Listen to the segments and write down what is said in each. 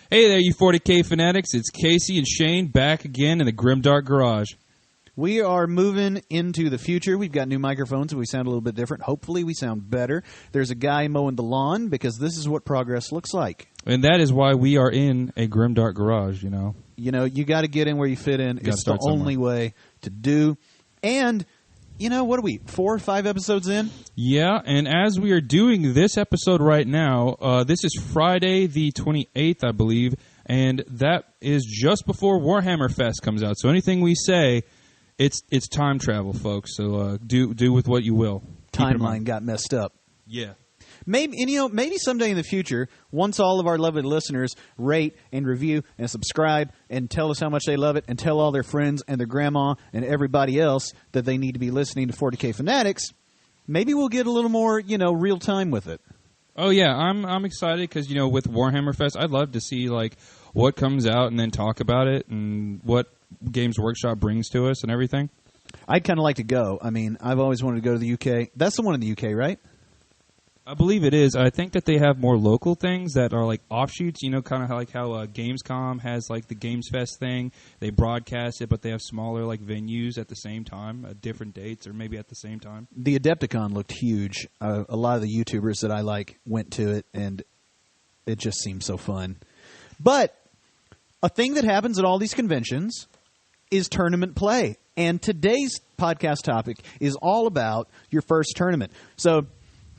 Hey there, you 40K fanatics. It's Casey and Shane back again in the Grimdark Garage. We are moving into the future. We've got new microphones, and we sound a little bit different. Hopefully, we sound better. There's a guy mowing the lawn because this is what progress looks like. And that is why we are in a Grimdark Garage, you know. You know, you got to get in where you fit in. It's the only way to do. And, you know, what are we, 4 or 5 episodes in? Yeah, and as we are doing this episode right now, this is Friday the 28th, I believe, and that is just before Warhammer Fest comes out. So anything we say, it's time travel, folks. So do with what you will. Timeline got messed up. Yeah. Maybe, and, you know, maybe someday in the future, once all of our lovely listeners rate and review and subscribe and tell us how much they love it and tell all their friends and their grandma and everybody else that they need to be listening to 40K Fanatics, maybe we'll get a little more, you know, real time with it. Oh yeah, I'm excited because, you know, with Warhammer Fest, I'd love to see like what comes out and then talk about it and what Games Workshop brings to us and everything. I'd kind of like to go. I mean, I've always wanted to go to the UK. That's the one in the UK, right? I believe it is. I think that they have more local things that are like offshoots, you know, kind of like how Gamescom has like the Games Fest thing. They broadcast it, but they have smaller like venues at the same time, at different dates, or maybe at the same time. The Adepticon looked huge. A lot of the YouTubers that I like went to it, and it just seemed so fun. But a thing that happens at all these conventions is tournament play. And today's podcast topic is all about your first tournament. So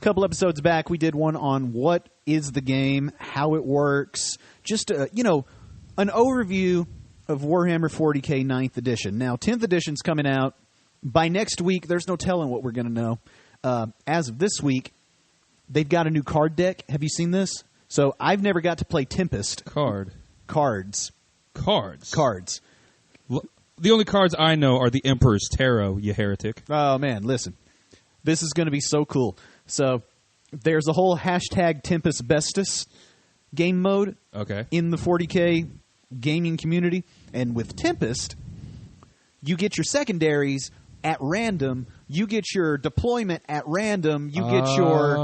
a couple episodes back, we did one on what is the game, how it works, just, you know, an overview of Warhammer 40K 9th edition. Now, 10th edition's coming out. By next week, there's no telling what we're going to know. As of this week, they've got a new card deck. Have you seen this? So I've never got to play Tempest. Cards. The only cards I know are the Emperor's Tarot, you heretic. Oh, man, listen. This is going to be so cool. So there's a whole hashtag Tempest Bestus game mode in the 40K gaming community. And with Tempest, you get your secondaries at random. You get your deployment at random. You get your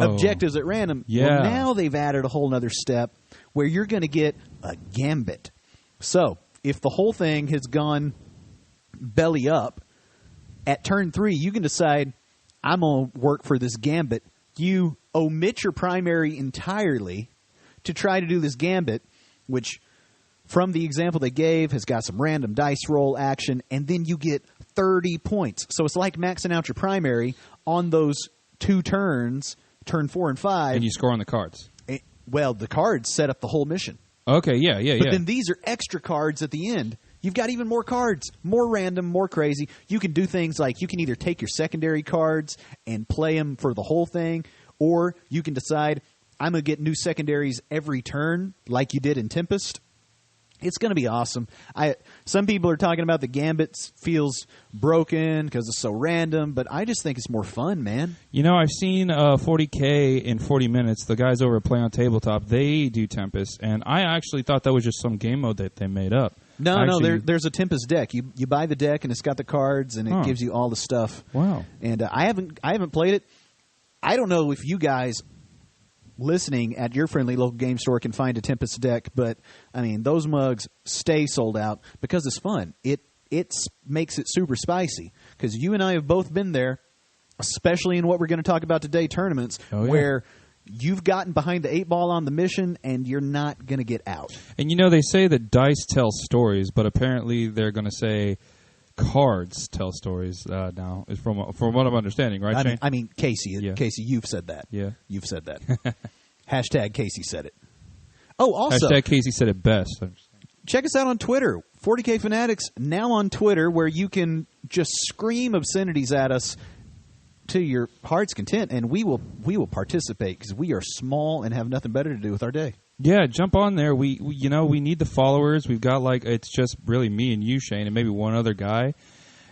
objectives at random. Yeah. Well, now they've added a whole other step where you're going to get a gambit. So if the whole thing has gone belly up, at turn 3, you can decide, I'm going to work for this gambit. You omit your primary entirely to try to do this gambit, which, from the example they gave, has got some random dice roll action, and then you get 30 points. So it's like maxing out your primary on those 2 turns, turn 4 and 5. And you score on the cards. Well, the cards set up the whole mission. Okay, yeah. But then these are extra cards at the end. You've got even more cards, more random, more crazy. You can do things like you can either take your secondary cards and play them for the whole thing, or you can decide, I'm going to get new secondaries every turn like you did in Tempest. It's going to be awesome. Some people are talking about the Gambit feels broken because it's so random, but I just think it's more fun, man. You know, I've seen 40K in 40 minutes. The guys over at Play on Tabletop, they do Tempest, and I actually thought that was just some game mode that they made up. No, there's a Tempest deck. You buy the deck, and it's got the cards, and it gives you all the stuff. Wow. And I haven't played it. I don't know if you guys listening at your friendly local game store can find a Tempest deck, but I mean those mugs stay sold out because it's fun. It makes it super spicy because you and I have both been there, especially in what we're going to talk about today, tournaments where you've gotten behind the 8 ball on the mission and you're not going to get out. And you know they say that dice tell stories, but apparently they're going to say cards tell stories now, is from what I'm understanding, right, Shane? I mean, Casey, you've said that. Yeah. You've said that. Hashtag Casey said it. Oh, also, hashtag Casey said it best. Check us out on Twitter. 40K Fanatics now on Twitter, where you can just scream obscenities at us to your heart's content, and we will participate because we are small and have nothing better to do with our day. Yeah, jump on there. We need the followers. We've got it's just really me and you, Shane, and maybe one other guy.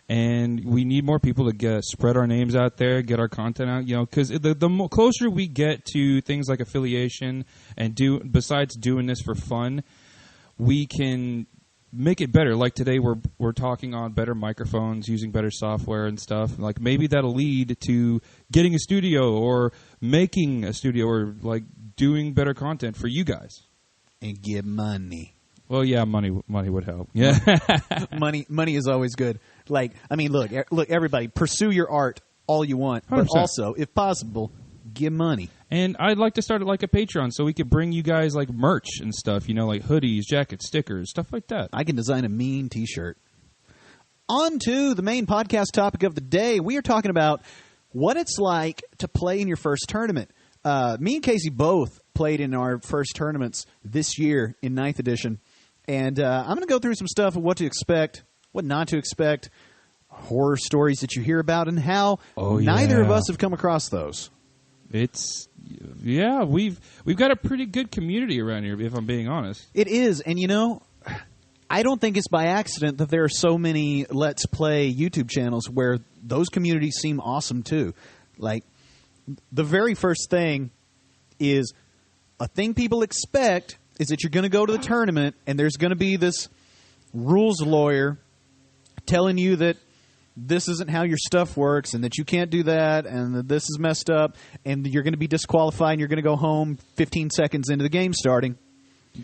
And we need more people to spread our names out there, get our content out. You know, because the closer we get to things like affiliation and besides doing this for fun, we can make it better. Like today, we're talking on better microphones, using better software and stuff. Like maybe that'll lead to getting a studio or making a studio or like doing better content for you guys. and get money. Well, yeah, money would help. Yeah. Money is always good. Like, I mean, look, everybody, pursue your art all you want, but 100%. also, if possible, give money. And I'd like to start it like a Patreon so we could bring you guys like merch and stuff, like hoodies, jackets, stickers, stuff like that. I can design a mean T-shirt. On to the main podcast topic of the day. We are talking about what it's like to play in your first tournament. Me and Casey both played in our first tournaments this year in 9th edition. And I'm going to go through some stuff of what to expect, what not to expect, horror stories that you hear about, and how neither of us have come across those. We've got a pretty good community around here, if I'm being honest. It is, and I don't think it's by accident that there are so many Let's Play YouTube channels where those communities seem awesome too. Like, the very first thing is a thing people expect is that you're going to go to the tournament and there's going to be this rules lawyer telling you that this isn't how your stuff works and that you can't do that and that this is messed up and you're going to be disqualified and you're going to go home 15 seconds into the game starting.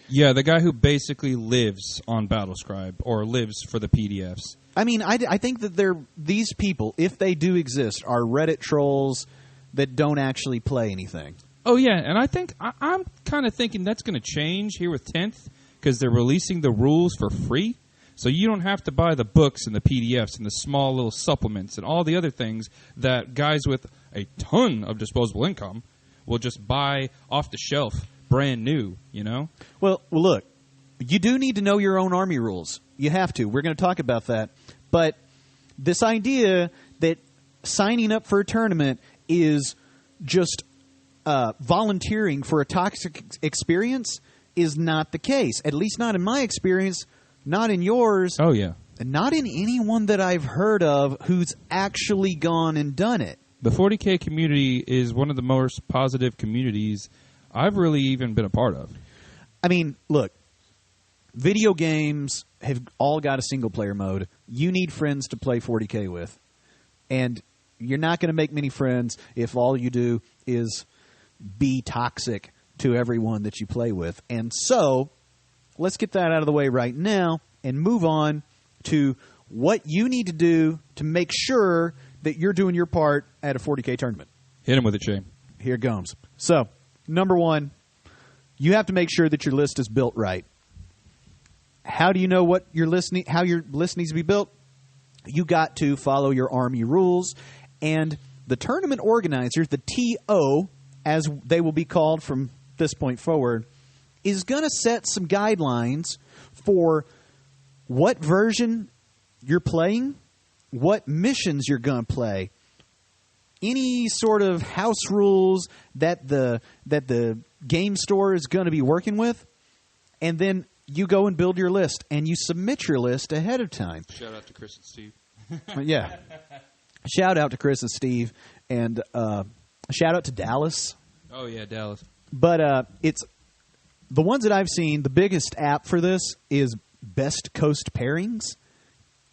Yeah, the guy who basically lives on Battlescribe or lives for the PDFs. I mean, I think that these people, if they do exist, are Reddit trolls that don't actually play anything. Oh, yeah, and I think I'm kind of thinking that's going to change here with 10th because they're releasing the rules for free. So you don't have to buy the books and the PDFs and the small little supplements and all the other things that guys with a ton of disposable income will just buy off the shelf, brand new, Well, look, you do need to know your own army rules. You have to. We're going to talk about that. But this idea that signing up for a tournament is just volunteering for a toxic experience is not the case. At least not in my experience, not in yours. Oh, yeah. And not in anyone that I've heard of who's actually gone and done it. The 40K community is one of the most positive communities I've really even been a part of. I mean, look, video games have all got a single-player mode. You need friends to play 40K with. And you're not going to make many friends if all you do is be toxic to everyone that you play with. And so, let's get that out of the way right now and move on to what you need to do to make sure that you're doing your part at a 40K tournament. Hit him with it, Shane. Here it comes. So, number one, you have to make sure that your list is built right. How do you know how your list needs to be built? You got to follow your army rules, and the tournament organizer, the TO, as they will be called from this point forward, is going to set some guidelines for what version you're playing, what missions you're going to play, any sort of house rules that the game store is going to be working with, and then you go and build your list, and you submit your list ahead of time. Shout out to Chris and Steve. Yeah. Shout out to Chris and Steve, and shout out to Dallas. Oh, yeah, Dallas. But it's the ones that I've seen, the biggest app for this is Best Coast Pairings.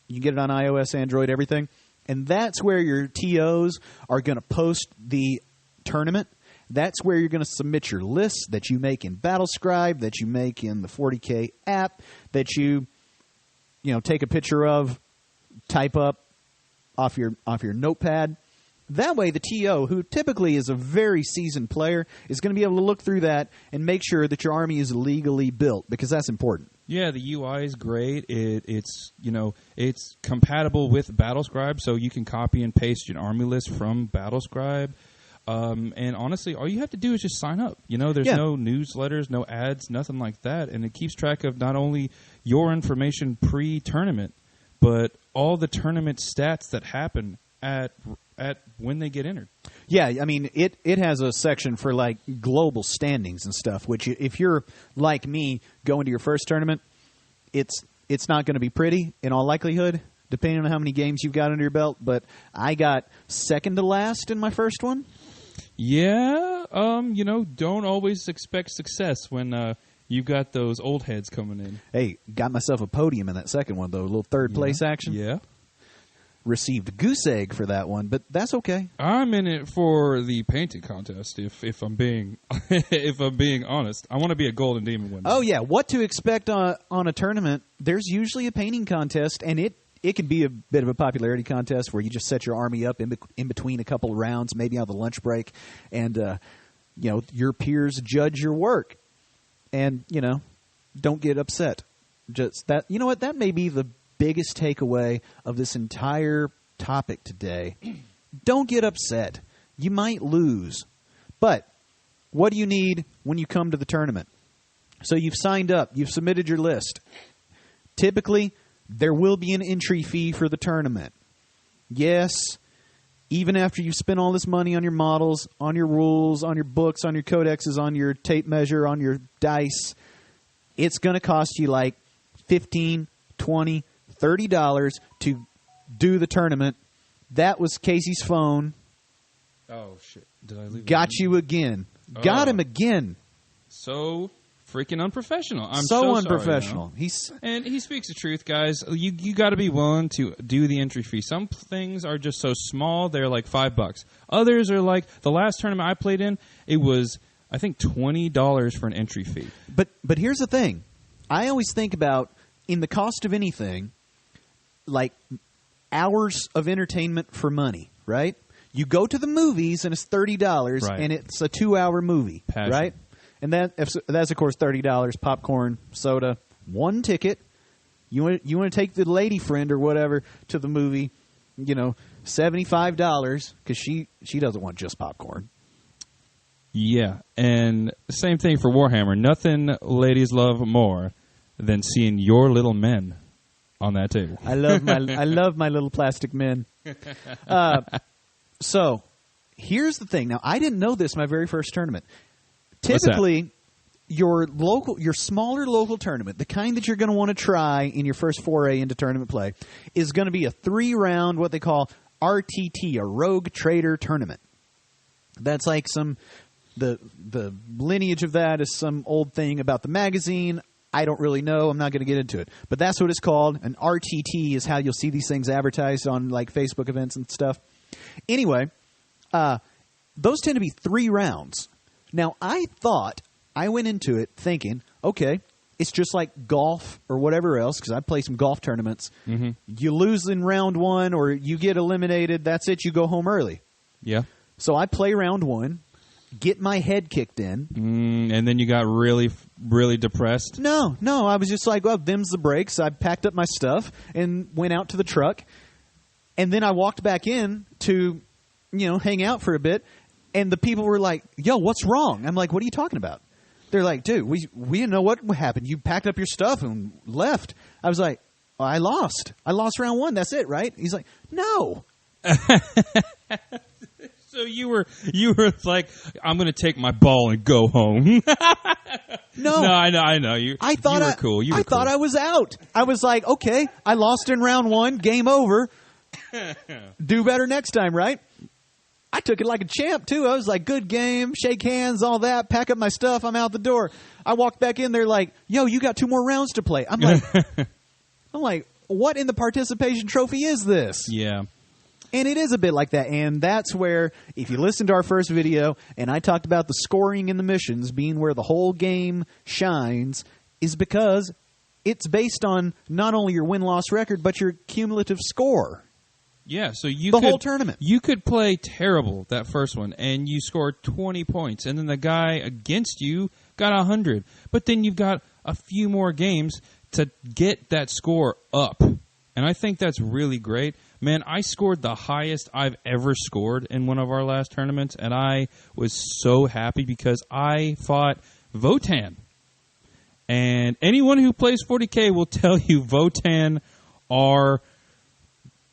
You can get it on iOS, Android, everything. And that's where your TOs are going to post the tournament. That's where you're going to submit your lists that you make in Battlescribe, that you make in the 40K app, that you take a picture of, type up off your notepad. That way, the TO, who typically is a very seasoned player, is going to be able to look through that and make sure that your army is legally built, because that's important. Yeah, the UI is great. It's compatible with Battlescribe, so you can copy and paste your army list from Battlescribe. And honestly, all you have to do is just sign up. There's no newsletters, no ads, nothing like that, and it keeps track of not only your information pre-tournament, but all the tournament stats that happen at when they get entered. Yeah, I mean, it has a section for, like, global standings and stuff, which if you're like me going to your first tournament, it's not going to be pretty in all likelihood, depending on how many games you've got under your belt. But I got second to last in my first one. Yeah, don't always expect success when you got those old heads coming in. Hey, got myself a podium in that second one, though. A little third place action. Yeah. received goose egg for that one, but that's okay. I'm in it for the painting contest. If I'm being if I'm being honest, I want to be a golden demon winner. Oh yeah, what to expect on a tournament? There's usually a painting contest, and it can be a bit of a popularity contest where you just set your army up in between a couple of rounds, maybe on the lunch break, and your peers judge your work, and don't get upset. Just that, you know what? That may be the biggest takeaway of this entire topic today. Don't get upset. You might lose. But what do you need when you come to the tournament? So you've signed up. You've submitted your list. Typically, there will be an entry fee for the tournament. Yes, even after you've spent all this money on your models, on your rules, on your books, on your codexes, on your tape measure, on your dice, it's going to cost you like $15, $20, $30 to do the tournament. That was Casey's phone. Oh, shit. Did I leave Got you again. Got him again. So freaking unprofessional. I'm so so unprofessional. Sorry, And he speaks the truth, guys. You got to be willing to do the entry fee. Some things are just so small, they're like $5. Others are like, the last tournament I played in, it was, I think, $20 for an entry fee. But here's the thing. I always think about, in the cost of anything, like hours of entertainment for money, right? You go to the movies and it's $30, right, and it's a 2-hour movie, Passion. Right? And that's of course $30, popcorn, soda, one ticket. You want to take the lady friend or whatever to the movie, $75 because she doesn't want just popcorn. Yeah, and same thing for Warhammer. Nothing ladies love more than seeing your little men on that table. I love my little plastic men. So here's the thing. Now, I didn't know this my very first tournament. Typically, your smaller local tournament, the kind that you're going to want to try in your first foray into tournament play, is going to be a 3-round, what they call RTT, a Rogue Trader tournament. That's like the lineage of that is some old thing about the magazine. I don't really know. I'm not going to get into it. But that's what it's called. An RTT is how you'll see these things advertised on like Facebook events and stuff. Anyway, those tend to be 3 rounds. Now, I went into it thinking, okay, it's just like golf or whatever else, because I play some golf tournaments. Mm-hmm. You lose in round 1 or you get eliminated, that's it, you go home early. Yeah. So I play round 1, get my head kicked in. And then you got really, really depressed? No, I was just like, well, them's the breaks. I packed up my stuff and went out to the truck. And then I walked back in to, hang out for a bit. And the people were like, yo, what's wrong? I'm like, what are you talking about? They're like, dude, we didn't know what happened. You packed up your stuff and left. I was like, well, I lost. I lost round 1. That's it, right? He's like, no. So you were like, I'm going to take my ball and go home. No, I know. You were cool. I thought I was out. I was like, okay, I lost in round 1. Game over. Do better next time, right? I took it like a champ, too. I was like, good game, shake hands, all that, pack up my stuff, I'm out the door. I walked back in there like, yo, you got 2 more rounds to play. I'm like, what in the participation trophy is this? Yeah. And it is a bit like that. And that's where, if you listen to our first video, and I talked about the scoring in the missions being where the whole game shines, is because it's based on not only your win-loss record, but your cumulative score. Yeah, so whole tournament. You could play terrible that first one, and you scored 20 points, and then the guy against you got 100. But then you've got a few more games to get that score up. And I think that's really great. Man, I scored the highest I've ever scored in one of our last tournaments, and I was so happy because I fought Votann. And anyone who plays 40K will tell you Votann are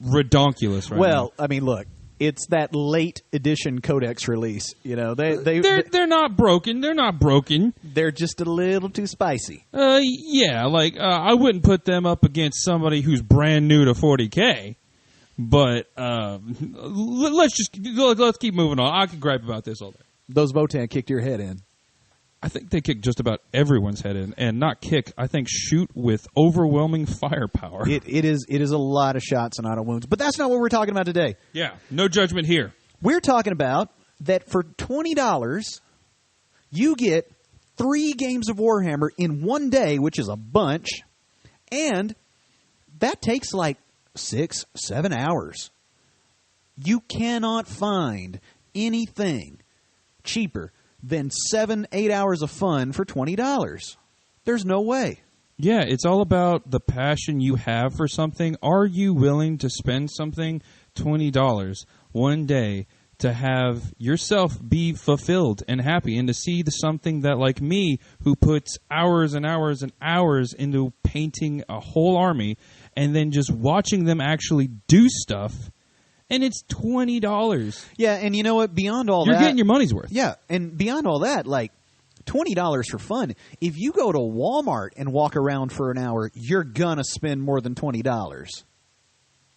redonkulous right now. I mean, look, it's that late edition Codex release. They're not broken. They're not broken. They're just a little too spicy. Yeah, I wouldn't put them up against somebody who's brand new to 40K. But let's keep moving on. I could gripe about this all day. Those Votann kicked your head in. I think they kick just about everyone's head in, and not kick. I think shoot with overwhelming firepower. It is a lot of shots and auto wounds, but that's not what we're talking about today. Yeah, no judgment here. We're talking about that for $20, you get 3 games of Warhammer in one day, which is a bunch, and that takes like 6-7 hours. You cannot find anything cheaper than 7-8 hours of fun for $20. There's no way. Yeah, it's all about the passion you have for something. Are you willing to spend something, $20, one day, to have yourself be fulfilled and happy, and to see something that, like me, who puts hours and hours and hours into painting a whole army, and then just watching them actually do stuff, and it's $20. Yeah, and you know what? Beyond all You're that... getting your money's worth. Yeah, and beyond all that, like, $20 for fun. If you go to Walmart and walk around for an hour, you're going to spend more than $20.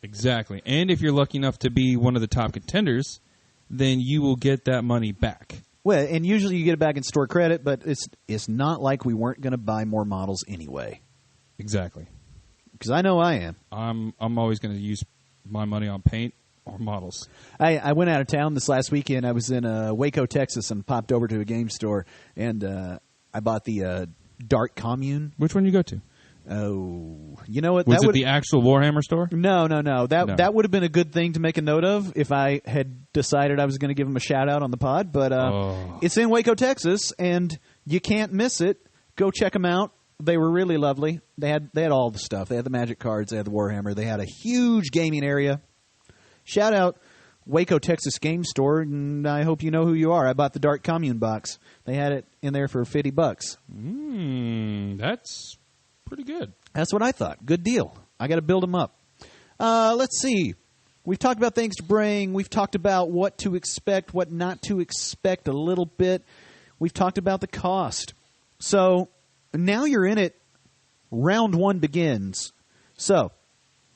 Exactly. And if you're lucky enough to be one of the top contenders, then you will get that money back. Well, and usually you get it back in store credit, but it's not like we weren't going to buy more models anyway. Exactly. Because I know I am. I'm always going to use my money on paint or models. I went out of town this last weekend. I was in Waco, Texas, and popped over to a game store, and I bought the Dark Commune. Which one did you go to? Oh, you know what? Was it the actual Warhammer store? No. That would have been a good thing to make a note of if I had decided I was going to give them a shout out on the pod. But it's in Waco, Texas, and you can't miss it. Go check them out. They were really lovely. They had all the stuff. They had the Magic cards. They had the Warhammer. They had a huge gaming area. Shout out Waco, Texas Game Store, and I hope you know who you are. I bought the Dark Commune box. They had it in there for $50. That's pretty good. That's what I thought. Good deal. I got to build them up. Let's see. We've talked about things to bring. We've talked about what to expect, what not to expect a little bit. We've talked about the cost. So now you're in it. Round 1 begins. So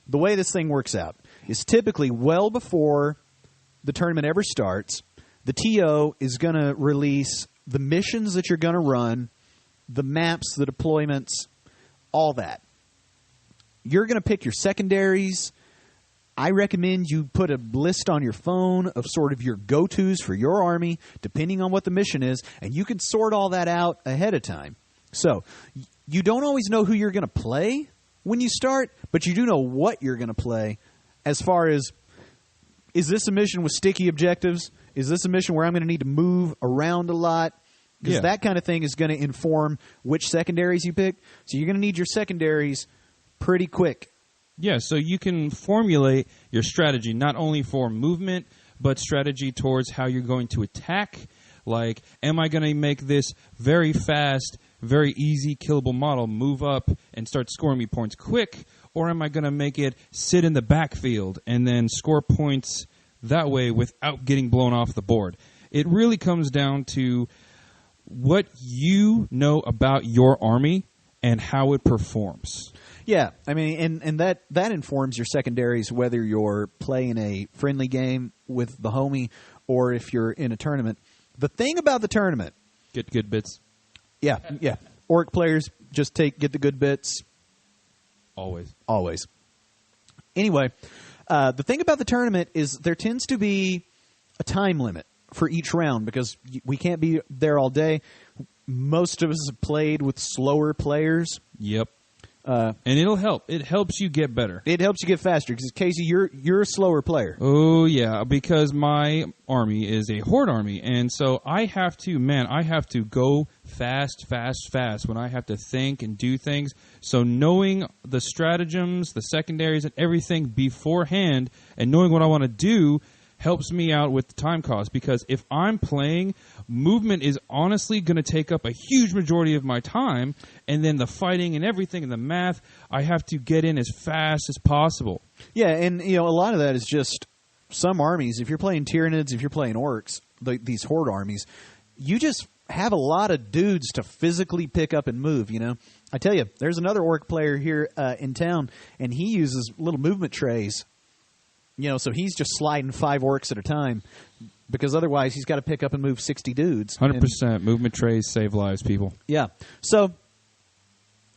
the way this thing works out is typically well before the tournament ever starts, the TO is going to release the missions that you're going to run, the maps, the deployments, all that. You're going to pick your secondaries. I recommend you put a list on your phone of sort of your go-tos for your army, depending on what the mission is, and you can sort all that out ahead of time. So you don't always know who you're going to play when you start, but you do know what you're going to play as far as, is this a mission with sticky objectives? Is this a mission where I'm going to need to move around a lot? Because that kind of thing is going to inform which secondaries you pick. So you're going to need your secondaries pretty quick. Yeah, so you can formulate your strategy not only for movement, but strategy towards how you're going to attack. Like, am I going to make this very fast, very easy killable model move up and start scoring me points quick? Or am I going to make it sit in the backfield and then score points that way without getting blown off the board? It really comes down to what you know about your army and how it performs. Yeah, I mean, and that informs your secondaries, whether you're playing a friendly game with the homie or if you're in a tournament. The thing about the tournament... Get good bits. Yeah. Orc players just get the good bits. Always. Anyway, the thing about the tournament is there tends to be a time limit for each round because we can't be there all day. Most of us have played with slower players. Yep. And it'll help. It helps you get better. It helps you get faster because, Casey, you're a slower player. Oh, yeah, because my army is a horde army, and so I have to go fast when I have to think and do things. So knowing the stratagems, the secondaries, and everything beforehand and knowing what I want to do helps me out with the time cost, because if I'm playing, movement is honestly going to take up a huge majority of my time, and then the fighting and everything and the math, I have to get in as fast as possible. Yeah, and a lot of that is just some armies. If you're playing Tyranids, if you're playing Orcs, these horde armies, you just have a lot of dudes to physically pick up and move, I tell you, there's another Orc player here in town, and he uses little movement trays. So he's just sliding 5 orcs at a time. because otherwise he's got to pick up and move 60 dudes. 100%. Movement trays save lives, people. Yeah. So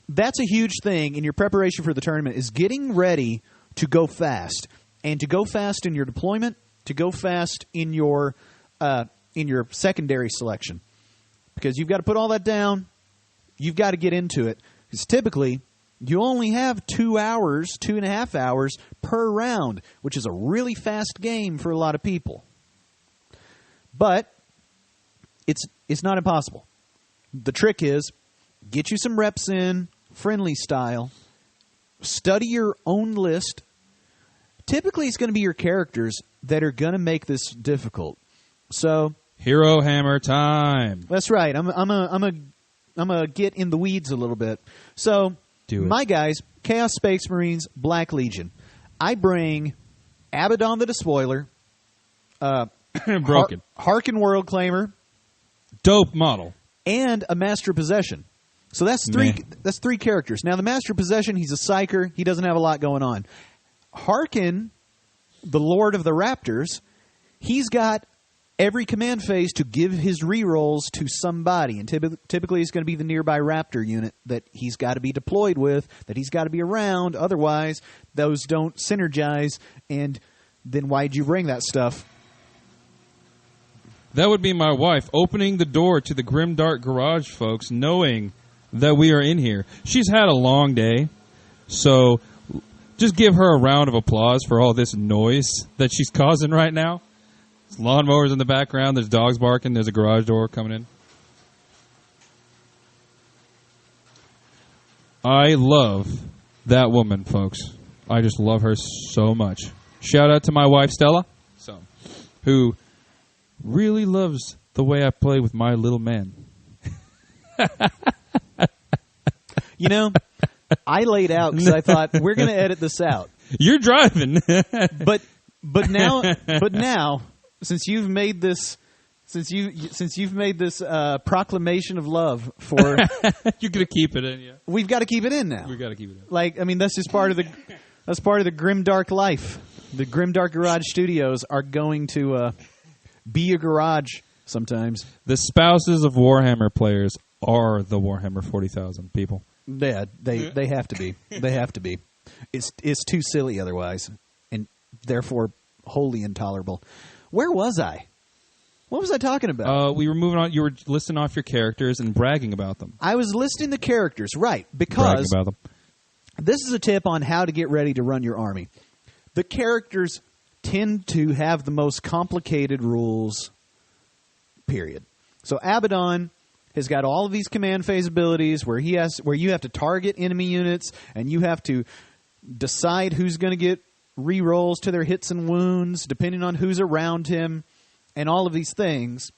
that's a huge thing in your preparation for the tournament, is getting ready to go fast. And to go fast in your deployment, to go fast in your secondary selection. Because you've got to put all that down. You've got to get into it. Because typically, you only have 2 hours, 2.5 hours per round, which is a really fast game for a lot of people. But it's not impossible. The trick is, get you some reps in, friendly style. Study your own list. Typically, it's going to be your characters that are going to make this difficult. So, Hero Hammer time. That's right. I'm a get in the weeds a little bit. So, my guys, Chaos Space Marines, Black Legion. I bring Abaddon the Despoiler, Broken. Harkin World Claimer, Dope model. and a Master of Possession. So that's three. Man. That's 3 characters. Now the Master of Possession, he's a psyker. He doesn't have a lot going on. Harkin, the Lord of the Raptors, he's got every command phase to give his rerolls to somebody, and typically it's going to be the nearby Raptor unit that he's got to be deployed with, that he's got to be around. Otherwise, those don't synergize. And then why'd you bring that stuff? That would be my wife opening the door to the Grimdark Garage, folks, knowing that we are in here. She's had a long day, so just give her a round of applause for all this noise that she's causing right now. There's lawnmowers in the background. There's dogs barking. There's a garage door coming in. I love that woman, folks. I just love her so much. Shout out to my wife, Stella, who really loves the way I play with my little man. You know, I laid out because I thought we're going to edit this out. You're driving. But now, since you've made this proclamation of love for, you're gonna keep it in, yeah. we've got to keep it in now. We got to keep it in. Like, I mean, that's just part of the grimdark life. The Grimdark Garage Studios are going to be a garage sometimes. The spouses of Warhammer players are the Warhammer 40,000 people. Yeah, they have to be. They have to be. It's too silly otherwise, and therefore wholly intolerable. Where was I? What was I talking about? We were moving on. You were listing off your characters and bragging about them. I was listing the characters, right? Because bragging about them. This is a tip on how to get ready to run your army. The characters tend to have the most complicated rules, period. So Abaddon has got all of these command phase abilities where you have to target enemy units, and you have to decide who's going to get rerolls to their hits and wounds depending on who's around him, and all of these things.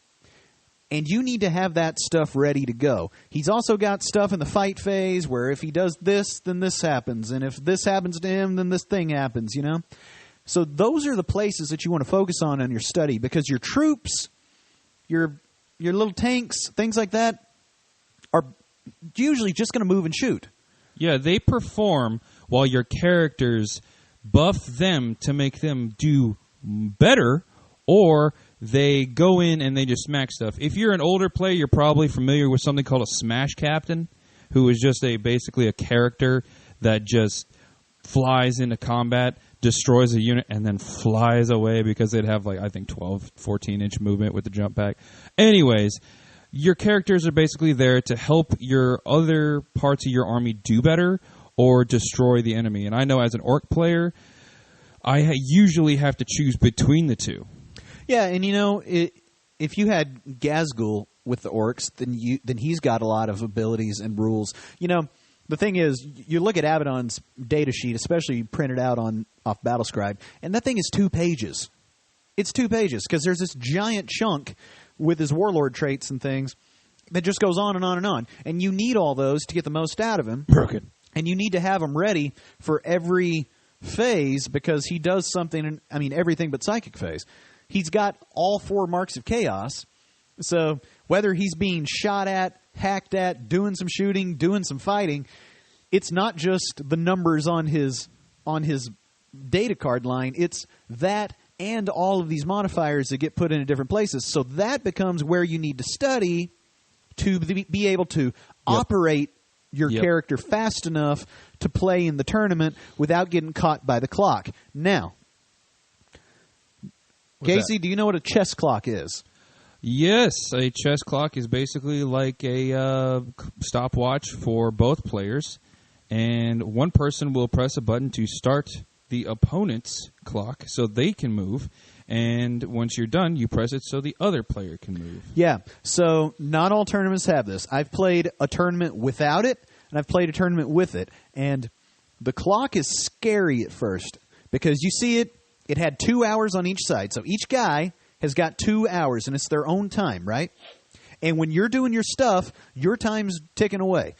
And you need to have that stuff ready to go. He's also got stuff in the fight phase where if he does this, then this happens, and if this happens to him, then this thing happens, you know? So those are the places that you want to focus on in your study, because your troops, your little tanks, things like that, are usually just going to move and shoot. Yeah, they perform while your characters buff them to make them do better, or they go in and they just smack stuff. If you're an older player, you're probably familiar with something called a Smash Captain, who is just basically a character that just flies into combat, destroys a unit, and then flies away because they'd have, 12, 14-inch movement with the jump pack. Anyways, your characters are basically there to help your other parts of your army do better or destroy the enemy. And I know as an orc player, I usually have to choose between the two. Yeah, and if you had Gazgul with the orcs, then he's got a lot of abilities and rules. The thing is, you look at Abaddon's data sheet, especially printed out off Battlescribe, and that thing is 2 pages. It's 2 pages because there's this giant chunk with his warlord traits and things that just goes on and on and on. And you need all those to get the most out of him. Broken. And you need to have him ready for every phase because he does something, everything but psychic phase. He's got all 4 marks of chaos. So whether he's being shot at, hacked at, doing some shooting, doing some fighting, it's not just the numbers on his data card line. It's that and all of these modifiers that get put into different places. So that becomes where you need to study to be able to operate your character fast enough to play in the tournament without getting caught by the clock. Now, Casey, do you know what a chess clock is? Yes, a chess clock is basically like a stopwatch for both players, and one person will press a button to start the opponent's clock so they can move, and once you're done, you press it so the other player can move. Yeah, so not all tournaments have this. I've played a tournament without it, and I've played a tournament with it, and the clock is scary at first because you see it had 2 hours on each side, so each guy has got 2 hours, and it's their own time, right? And when you're doing your stuff, your time's ticking away.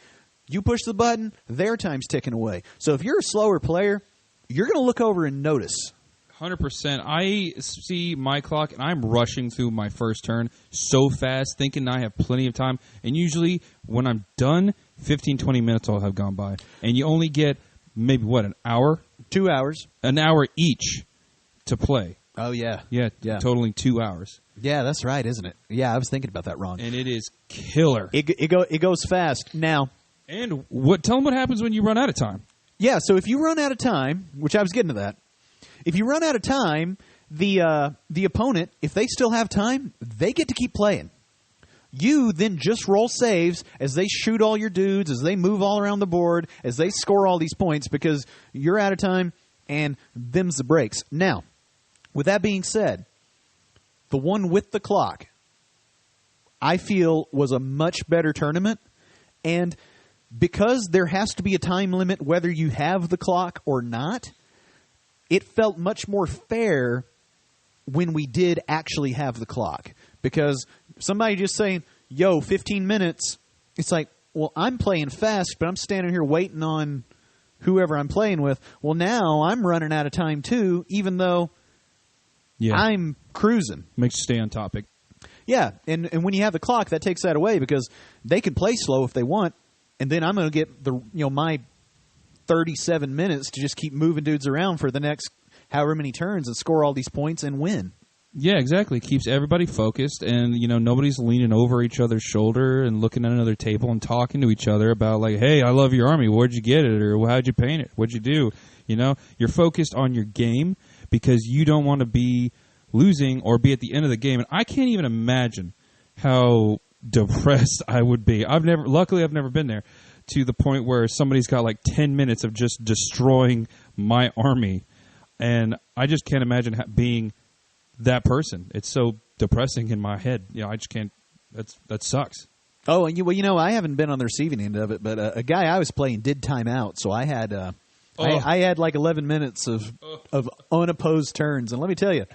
You push the button, their time's ticking away. So if you're a slower player, you're going to look over and notice. 100%. I see my clock, and I'm rushing through my first turn so fast, thinking I have plenty of time. And usually, when I'm done, 15, 20 minutes will have gone by. And you only get maybe, an hour? 2 hours. An hour each to play. Oh, yeah. Yeah, totaling 2 hours. Yeah, that's right, isn't it? Yeah, I was thinking about that wrong. And it is killer. It goes fast. Now... And tell them what happens when you run out of time. Yeah, so if you run out of time, which I was getting to that, if you run out of time, the opponent, if they still have time, they get to keep playing. You then just roll saves as they shoot all your dudes, as they move all around the board, as they score all these points because you're out of time and them's the breaks. Now, with that being said, the one with the clock, I feel, was a much better tournament, and because there has to be a time limit whether you have the clock or not, it felt much more fair when we did actually have the clock. Because somebody just saying, 15 minutes, it's like, well, I'm playing fast, but I'm standing here waiting on whoever I'm playing with. Well, now I'm running out of time too, even though I'm cruising. Makes you stay on topic. Yeah, and when you have the clock, that takes that away because they can play slow if they want. And then I'm going to get my 37 minutes to just keep moving dudes around for the next however many turns and score all these points and win. Yeah, exactly. Keeps everybody focused, and nobody's leaning over each other's shoulder and looking at another table and talking to each other about like, "Hey, I love your army. Where'd you get it? Or how'd you paint it? What'd you do?" You're focused on your game because you don't want to be losing or be at the end of the game. And I can't even imagine how depressed I would be. Luckily I've never been there to the point where somebody's got like 10 minutes of just destroying my army, and I just can't imagine being that person. It's so depressing in my head. I just can't. That sucks. Oh, and I haven't been on the receiving end of it, but a guy I was playing did time out, so I had I had like 11 minutes of unopposed turns, and let me tell you,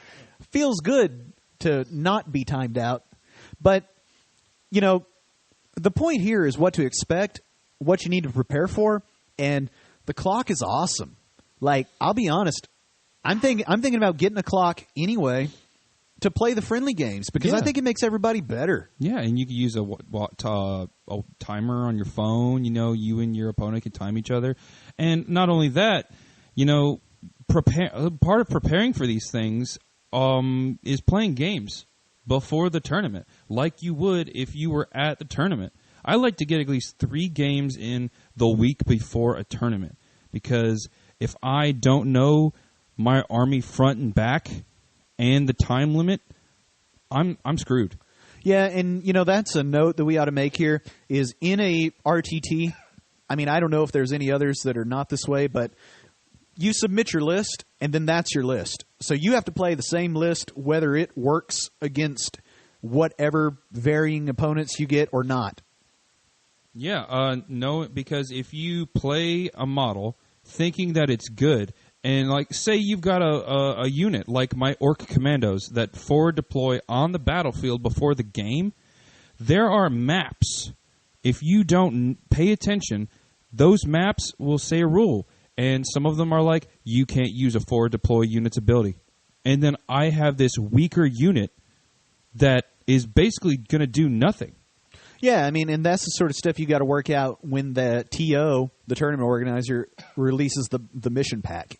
feels good to not be timed out, but the point here is what to expect, what you need to prepare for, and the clock is awesome. Like, I'll be honest, I'm thinking about getting a clock anyway to play the friendly games because I think it makes everybody better. Yeah, and you can use a timer on your phone. You and your opponent can time each other, and not only that, part of preparing for these things is playing games before the tournament, like you would if you were at the tournament. I like to get at least 3 games in the week before a tournament, because if I don't know my army front and back and the time limit, I'm screwed. Yeah, and that's a note that we ought to make here is in a RTT. I mean, I don't know if there's any others that are not this way, but you submit your list, and then that's your list. So you have to play the same list whether it works against whatever varying opponents you get or not. Yeah, no, because if you play a model thinking that it's good, and like say you've got a unit like my Orc Commandos that forward deploy on the battlefield before the game, there are maps. If you don't pay attention, those maps will say a rule. And some of them are like, you can't use a forward deploy unit's ability. And then I have this weaker unit that is basically going to do nothing. Yeah, I mean, and that's the sort of stuff you got to work out when the TO, the tournament organizer, releases the mission pack.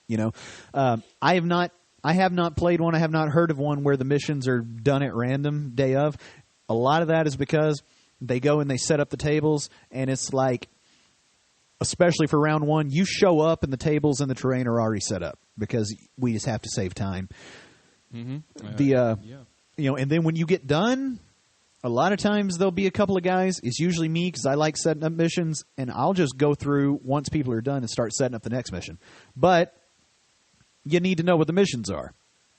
I have not I have not played one. I have not heard of one where the missions are done at random day of. A lot of that is because they go and they set up the tables, and it's like, especially for round one, you show up and the tables and the terrain are already set up because we just have to save time. Mm-hmm. And then when you get done, a lot of times there'll be a couple of guys. It's usually me because I like setting up missions, and I'll just go through once people are done and start setting up the next mission. But you need to know what the missions are.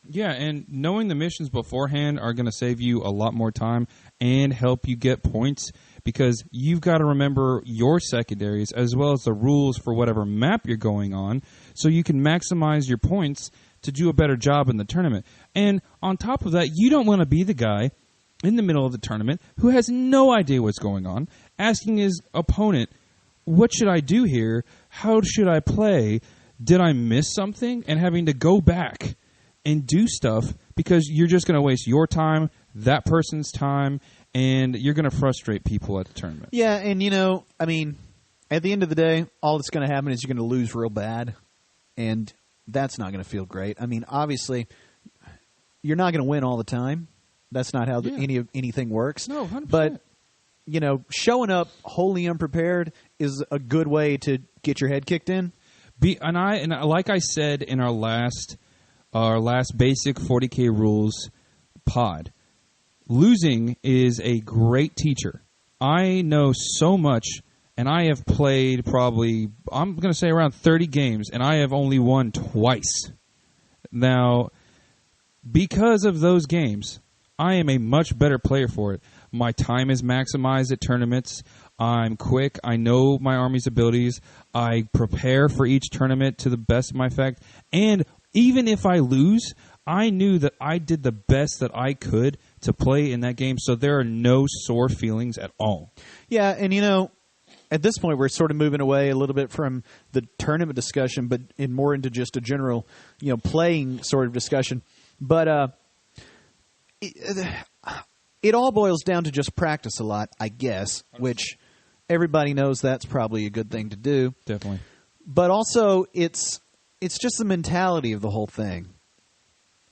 Yeah, and knowing the missions beforehand are going to save you a lot more time and help you get points because you've got to remember your secondaries as well as the rules for whatever map you're going on so you can maximize your points to do a better job in the tournament. And on top of that, you don't want to be the guy in the middle of the tournament who has no idea what's going on, asking his opponent, what should I do here? How should I play? Did I miss something? And having to go back and do stuff because you're just going to waste your time, that person's time, and you're going to frustrate people at the tournament. Yeah, and at the end of the day, all that's going to happen is you're going to lose real bad, and that's not going to feel great. I mean, obviously, you're not going to win all the time. That's not how anything works. No, 100%. But, showing up wholly unprepared is a good way to get your head kicked in. Like I said in our last basic 40K rules pod, losing is a great teacher. I know so much, and I have played probably, I'm going to say around 30 games, and I have only won twice. Now, because of those games, I am a much better player for it. My time is maximized at tournaments. I'm quick. I know my army's abilities. I prepare for each tournament to the best of my effect. And even if I lose, I knew that I did the best that I could to play in that game, so there are no sore feelings at all. Yeah, and at this point we're sort of moving away a little bit from the tournament discussion, but more into just a general, playing sort of discussion. But it all boils down to just practice a lot, I guess, which everybody knows that's probably a good thing to do. Definitely. But also, it's just the mentality of the whole thing.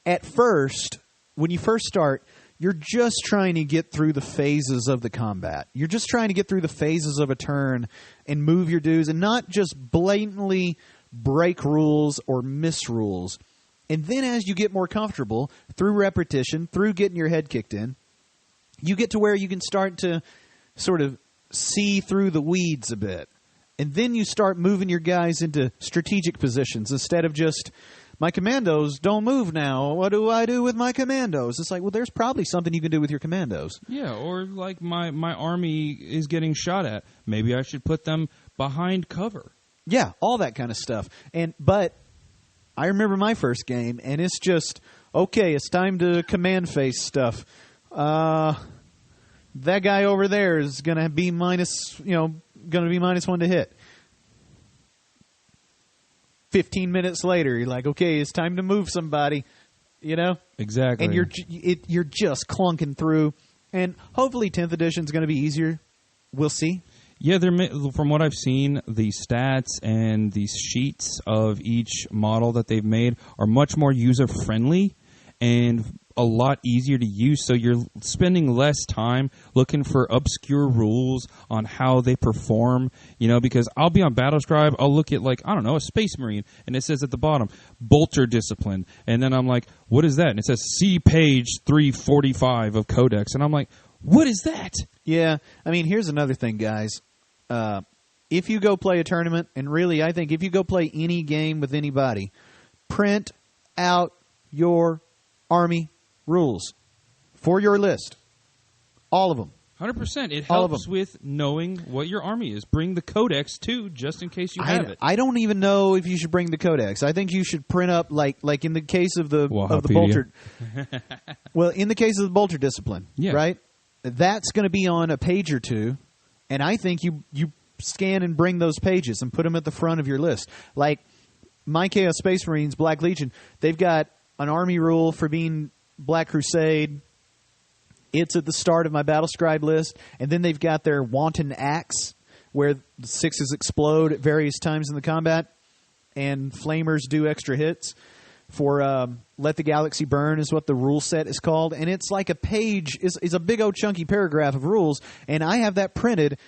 At first, when you first start, you're just trying to get through the phases of the combat. You're just trying to get through the phases of a turn and move your dudes and not just blatantly break rules or miss rules. And then as you get more comfortable, through repetition, through getting your head kicked in, you get to where you can start to sort of see through the weeds a bit. And then you start moving your guys into strategic positions instead of just, my commandos don't move now. What do I do with my commandos? It's like, well, there's probably something you can do with your commandos. Yeah, or like my army is getting shot at. Maybe I should put them behind cover. Yeah, all that kind of stuff. But I remember my first game, and it's just, okay, it's time to command phase stuff. That guy over there is going to be minus 1 to hit. 15 minutes later, you're like, okay, it's time to move somebody, Exactly. And you're just clunking through. And hopefully 10th edition is going to be easier. We'll see. Yeah, from what I've seen, the stats and the sheets of each model that they've made are much more user-friendly and a lot easier to use, so you're spending less time looking for obscure rules on how they perform, because I'll be on Battlescribe, I'll look at, a Space Marine, and it says at the bottom, Bolter Discipline, and then I'm like, what is that? And it says, see page 345 of Codex, and I'm like, what is that? Yeah, here's another thing, guys. If you go play a tournament, and really, I think if you go play any game with anybody, print out your Army rules for your list. All of them. 100%. It helps with knowing what your army is. Bring the Codex, too, just in case you have it. I don't even know if you should bring the Codex. I think you should print up, like in the case of the Bolter. Well, in the case of the Bolter Discipline, right? That's going to be on a page or two, and I think you scan and bring those pages and put them at the front of your list. Like my Chaos Space Marines, Black Legion, they've got an army rule for being Black Crusade. It's at the start of my Battlescribe list. And then they've got their Wanton Axe, where the sixes explode at various times in the combat, and flamers do extra hits. for Let the Galaxy Burn is what the rule set is called, and it's like a page is a big old chunky paragraph of rules, and I have that printed,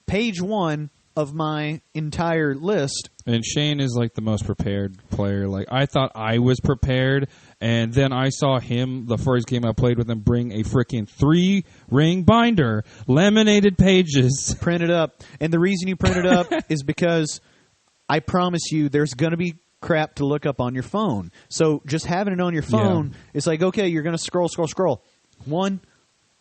page 1 of my entire list. And Shane is like the most prepared player. Like, I thought I was prepared, and then I saw him, the first game I played with him, bring a freaking 3-ring binder, laminated pages. Print it up. And the reason you print it up is because I promise you there's going to be crap to look up on your phone. So just having it on your phone, it's like, okay, you're going to scroll. One,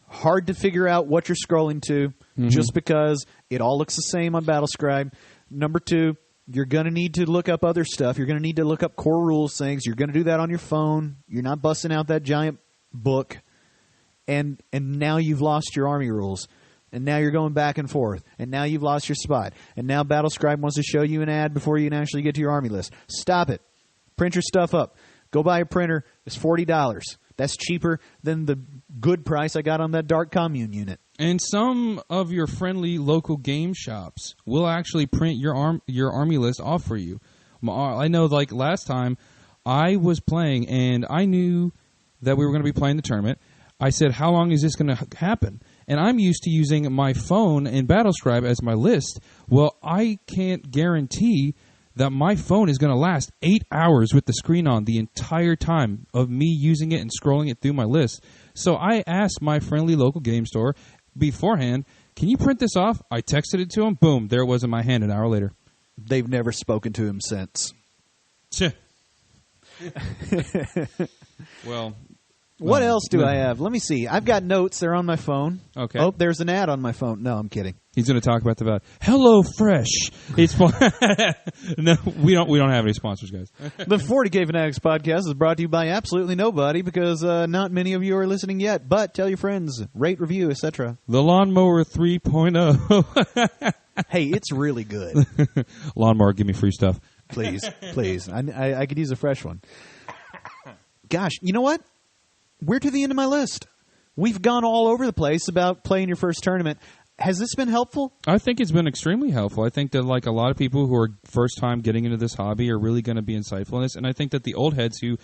hard to figure out what you're scrolling to just because it all looks the same on Battlescribe. Number 2, you're going to need to look up other stuff. You're going to need to look up core rules things. You're going to do that on your phone. You're not busting out that giant book. And now you've lost your army rules. And now you're going back and forth. And now you've lost your spot. And now Battlescribe wants to show you an ad before you can actually get to your army list. Stop it. Print your stuff up. Go buy a printer. It's $40. That's cheaper than the good price I got on that Dark Commune unit. And some of your friendly local game shops will actually print your army list off for you. I know, like last time, I was playing and I knew that we were going to be playing the tournament. I said, how long is this going to happen? And I'm used to using my phone and Battlescribe as my list. Well, I can't guarantee that my phone is going to last 8 hours with the screen on the entire time of me using it and scrolling it through my list. So I asked my friendly local game store beforehand, can you print this off? I texted it to him. Boom, there it was in my hand an hour later. They've never spoken to him since. Well... What else do I have? Let me see. I've got notes. They're on my phone. Okay. Oh, there's an ad on my phone. No, I'm kidding. He's going to talk about Hello Fresh. It's no, we don't have any sponsors, guys. The 40K Fanatics podcast is brought to you by absolutely nobody because not many of you are listening yet. But tell your friends, rate, review, etc. The Lawnmower 3.0. Hey, it's really good. Lawnmower, give me free stuff, please. I could use a fresh one. Gosh, you know what? We're to the end of my list. We've gone all over the place about playing your first tournament. Has this been helpful? I think it's been extremely helpful. I think that like a lot of people who are first time getting into this hobby are really going to be insightful in this. And I think that the old heads who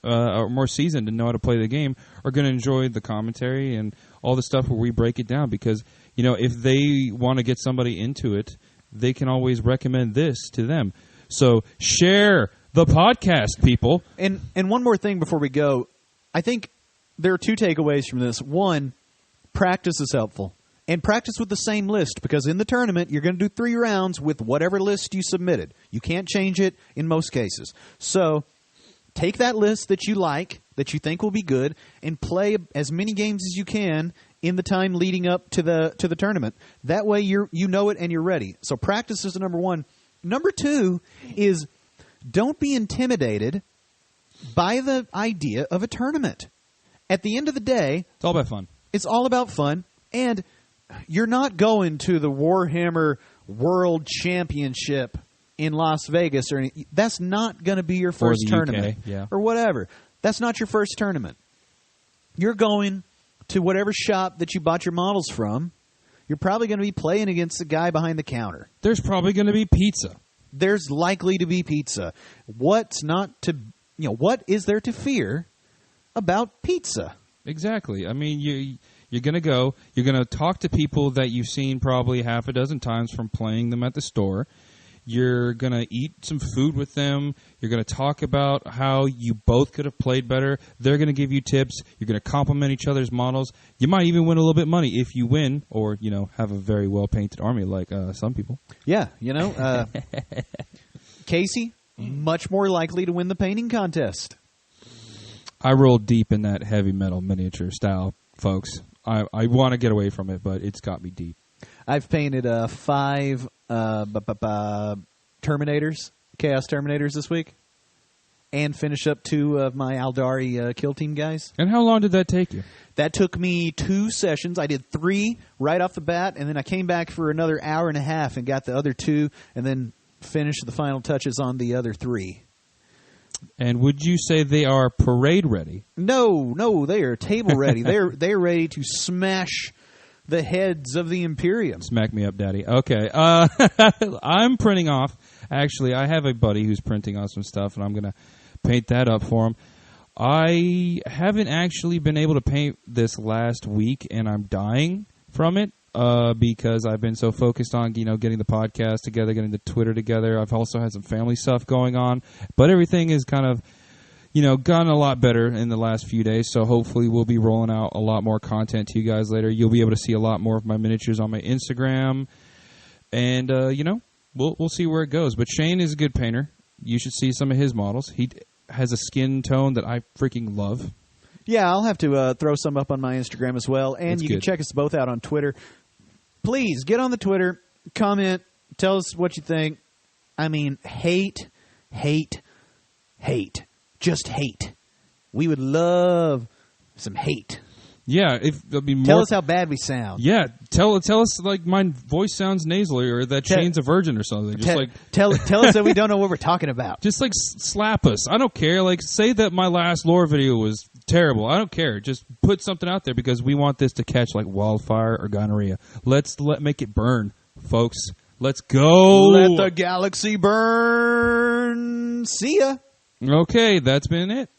are more seasoned and know how to play the game are going to enjoy the commentary and all the stuff where we break it down. Because, you know, if they want to get somebody into it, they can always recommend this to them. So share the podcast, people. And one more thing before we go. I think there are 2 takeaways from this. One, practice is helpful. And practice with the same list, because in the tournament, you're going to do 3 rounds with whatever list you submitted. You can't change it in most cases. So take that list that you like, that you think will be good, and play as many games as you can in the time leading up to the tournament. That way you know it and you're ready. So practice is number 1. Number 2 is don't be intimidated by the idea of a tournament. At the end of the day, it's all about fun. It's all about fun, and you're not going to the Warhammer World Championship in Las Vegas or anything. That's not going to be your first tournament or whatever. That's not your first tournament. You're going to whatever shop that you bought your models from. You're probably going to be playing against the guy behind the counter. There's probably going to be pizza. There's likely to be pizza. What is there to fear about pizza? Exactly. I mean, you're going to go. You're going to talk to people that you've seen probably half a dozen times from playing them at the store. You're going to eat some food with them. You're going to talk about how you both could have played better. They're going to give you tips. You're going to compliment each other's models. You might even win a little bit of money if you win or, have a very well-painted army like some people. Yeah, Casey, much more likely to win the painting contest. I rolled deep in that heavy metal miniature style, folks. I want to get away from it, but it's got me deep. I've painted 5 Terminators, Chaos Terminators this week, and finished up 2 of my Aldari Kill Team guys. And how long did that take you? That took me 2 sessions. I did 3 right off the bat, and then I came back for another hour and a half and got the other 2, and then finished the final touches on the other 3. And would you say they are parade ready? No, they are table ready. They're ready to smash the heads of the Imperium. Smack me up, Daddy. Okay. I'm printing off. Actually, I have a buddy who's printing off some stuff, and I'm going to paint that up for him. I haven't actually been able to paint this last week, and I'm dying from it because I've been so focused on getting the podcast together, getting the Twitter together. I've also had some family stuff going on, but everything is kind of gotten a lot better in the last few days. So hopefully we'll be rolling out a lot more content to you guys later. You'll be able to see a lot more of my miniatures on my Instagram, and we'll see where it goes. But Shane is a good painter. You should see some of his models. He has a skin tone that I freaking love. Yeah, I'll have to throw some up on my Instagram as well. And you can check us both out on Twitter. Please, get on the Twitter, comment, tell us what you think. I mean, hate. Just hate. We would love some hate. Yeah, tell us how bad we sound. Yeah, tell us like my voice sounds nasally or that Shane's a virgin or something. Just tell us that we don't know what we're talking about. Just like slap us. I don't care. Like say that my last lore video was terrible. I don't care. Just put something out there because we want this to catch like wildfire or gonorrhea. Let's make it burn, folks. Let's go. Let the galaxy burn. See ya. Okay, that's been it.